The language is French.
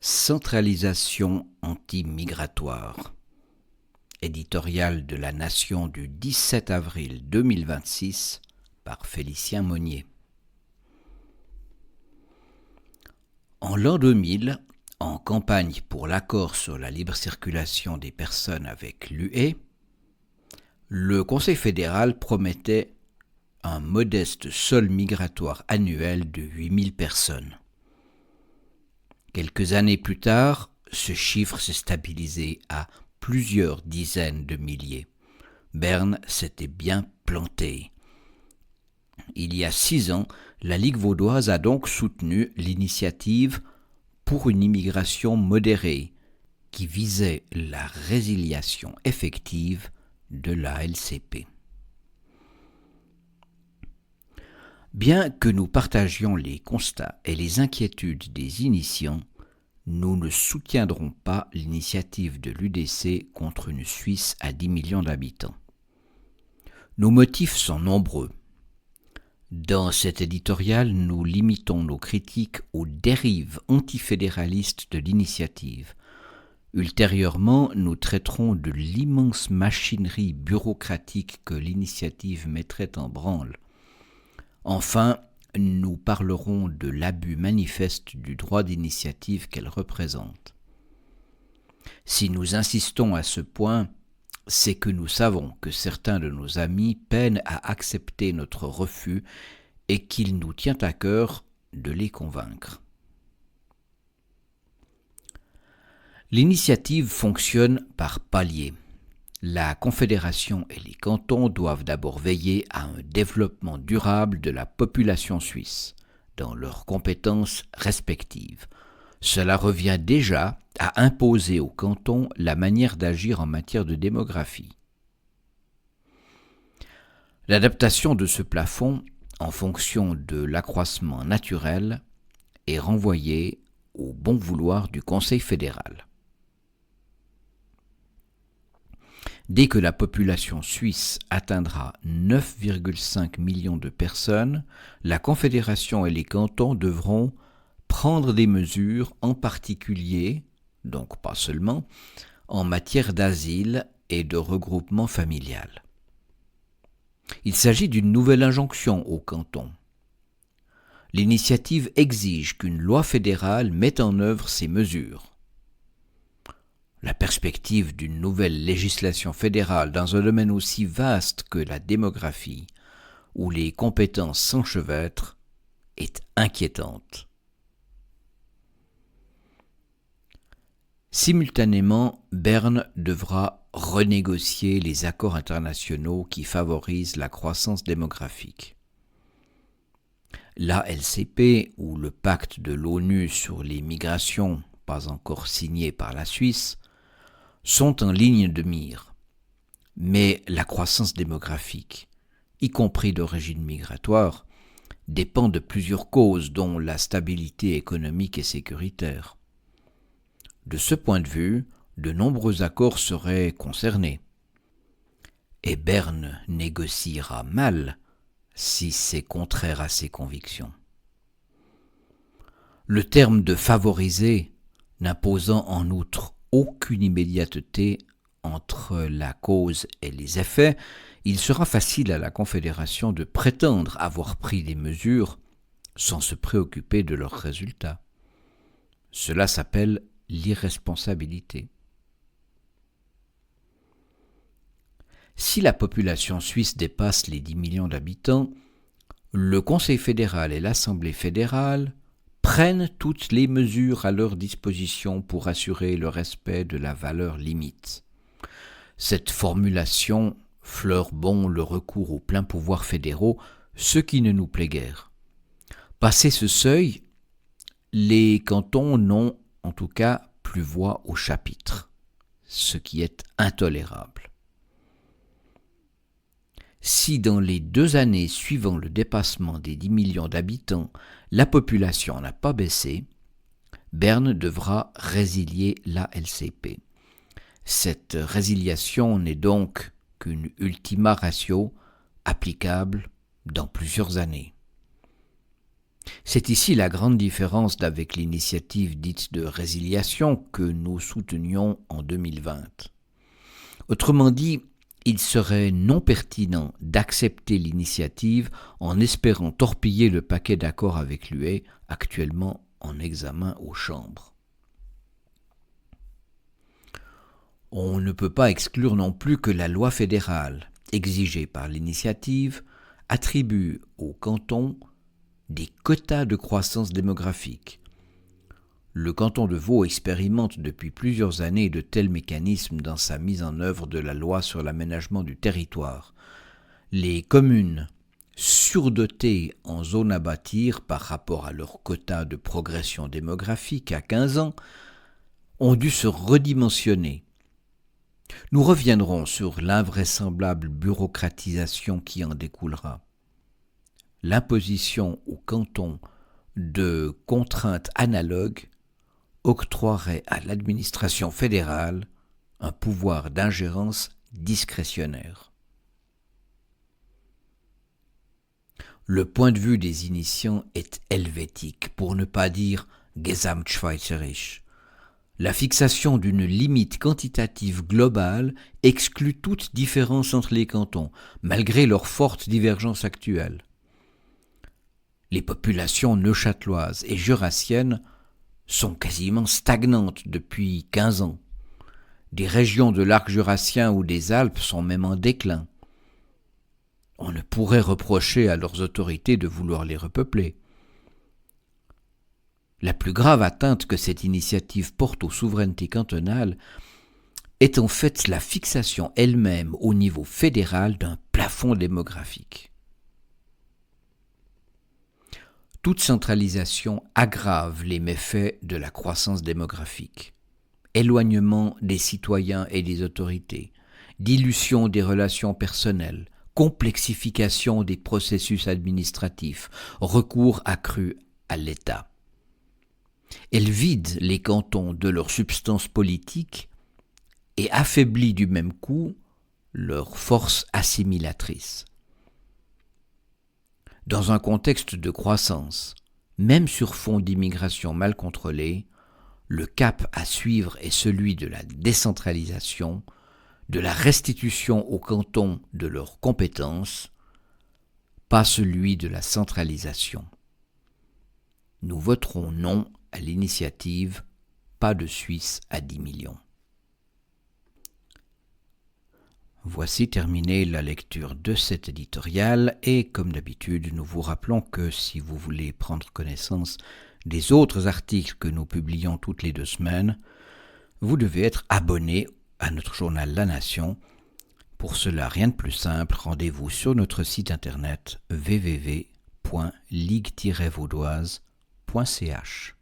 Centralisation anti-migratoire. Éditorial de La Nation du 17 avril 2026 par Félicien Monnier. En l'an 2000, en campagne pour l'accord sur la libre circulation des personnes avec l'UE, le Conseil fédéral promettait un modeste sol migratoire annuel de 8000 personnes. Quelques années plus tard, ce chiffre s'est stabilisé à plusieurs dizaines de milliers. Berne s'était bien planté. Il y a 6 ans, la Ligue vaudoise a donc soutenu l'initiative pour une immigration modérée qui visait la résiliation effective de la LCP. Bien que nous partagions les constats et les inquiétudes des initiants, nous ne soutiendrons pas l'initiative de l'UDC contre une Suisse à 10 millions d'habitants. Nos motifs sont nombreux. Dans cet éditorial, nous limitons nos critiques aux dérives antifédéralistes de l'initiative. Ultérieurement, nous traiterons de l'immense machinerie bureaucratique que l'initiative mettrait en branle. Enfin, nous parlerons de l'abus manifeste du droit d'initiative qu'elle représente. Si nous insistons à ce point, c'est que nous savons que certains de nos amis peinent à accepter notre refus et qu'il nous tient à cœur de les convaincre. L'initiative fonctionne par paliers. La Confédération et les cantons doivent d'abord veiller à un développement durable de la population suisse, dans leurs compétences respectives. Cela revient déjà à imposer aux cantons la manière d'agir en matière de démographie. L'adaptation de ce plafond, en fonction de l'accroissement naturel, est renvoyée au bon vouloir du Conseil fédéral. Dès que la population suisse atteindra 9,5 millions de personnes, la Confédération et les cantons devront prendre des mesures, en particulier, donc pas seulement, en matière d'asile et de regroupement familial. Il s'agit d'une nouvelle injonction aux cantons. L'initiative exige qu'une loi fédérale mette en œuvre ces mesures. La perspective d'une nouvelle législation fédérale dans un domaine aussi vaste que la démographie, où les compétences s'enchevêtrent, est inquiétante. Simultanément, Berne devra renégocier les accords internationaux qui favorisent la croissance démographique. La LCP, ou le pacte de l'ONU sur les migrations, pas encore signé par la Suisse, sont en ligne de mire. Mais la croissance démographique, y compris d'origine migratoire, dépend de plusieurs causes dont la stabilité économique et sécuritaire. De ce point de vue, de nombreux accords seraient concernés. Et Berne négociera mal si c'est contraire à ses convictions. Le terme de favoriser n'imposant en outre aucune immédiateté entre la cause et les effets, il sera facile à la Confédération de prétendre avoir pris des mesures sans se préoccuper de leurs résultats. Cela s'appelle l'irresponsabilité. Si la population suisse dépasse les 10 millions d'habitants, le Conseil fédéral et l'Assemblée fédérale prennent toutes les mesures à leur disposition pour assurer le respect de la valeur limite. Cette formulation fleure bon le recours aux pleins pouvoirs fédéraux, ce qui ne nous plaît guère. Passé ce seuil, les cantons n'ont en tout cas plus voix au chapitre, ce qui est intolérable. Si dans les 2 années suivant le dépassement des 10 millions d'habitants, la population n'a pas baissé, Berne devra résilier la LCP. Cette résiliation n'est donc qu'une ultima ratio applicable dans plusieurs années. C'est ici la grande différence avec l'initiative dite de résiliation que nous soutenions en 2020. Autrement dit, il serait non pertinent d'accepter l'initiative en espérant torpiller le paquet d'accords avec l'UE actuellement en examen aux chambres. On ne peut pas exclure non plus que la loi fédérale, exigée par l'initiative, attribue aux cantons des quotas de croissance démographique. Le canton de Vaud expérimente depuis plusieurs années de tels mécanismes dans sa mise en œuvre de la loi sur l'aménagement du territoire. Les communes surdotées en zones à bâtir par rapport à leur quota de progression démographique à 15 ans ont dû se redimensionner. Nous reviendrons sur l'invraisemblable bureaucratisation qui en découlera. L'imposition au canton de contraintes analogues octroierait à l'administration fédérale un pouvoir d'ingérence discrétionnaire. Le point de vue des initiants est helvétique, pour ne pas dire gesamtschweizerisch. La fixation d'une limite quantitative globale exclut toute différence entre les cantons, malgré leurs fortes divergences actuelles. Les populations neuchâteloises et jurassiennes sont quasiment stagnantes depuis 15 ans. Des régions de l'arc jurassien ou des Alpes sont même en déclin. On ne pourrait reprocher à leurs autorités de vouloir les repeupler. La plus grave atteinte que cette initiative porte aux souverainetés cantonales est en fait la fixation elle-même au niveau fédéral d'un plafond démographique. Toute centralisation aggrave les méfaits de la croissance démographique. Éloignement des citoyens et des autorités, dilution des relations personnelles, complexification des processus administratifs, recours accru à l'État. Elle vide les cantons de leur substance politique et affaiblit du même coup leur force assimilatrice. Dans un contexte de croissance, même sur fond d'immigration mal contrôlée, le cap à suivre est celui de la décentralisation, de la restitution aux cantons de leurs compétences, pas celui de la centralisation. Nous voterons non à l'initiative « Pas de Suisse à 10 millions ». Voici terminée la lecture de cet éditorial et comme d'habitude, nous vous rappelons que si vous voulez prendre connaissance des autres articles que nous publions toutes les 2 semaines, vous devez être abonné à notre journal La Nation. Pour cela, rien de plus simple, rendez-vous sur notre site internet www.ligue-vaudoise.ch.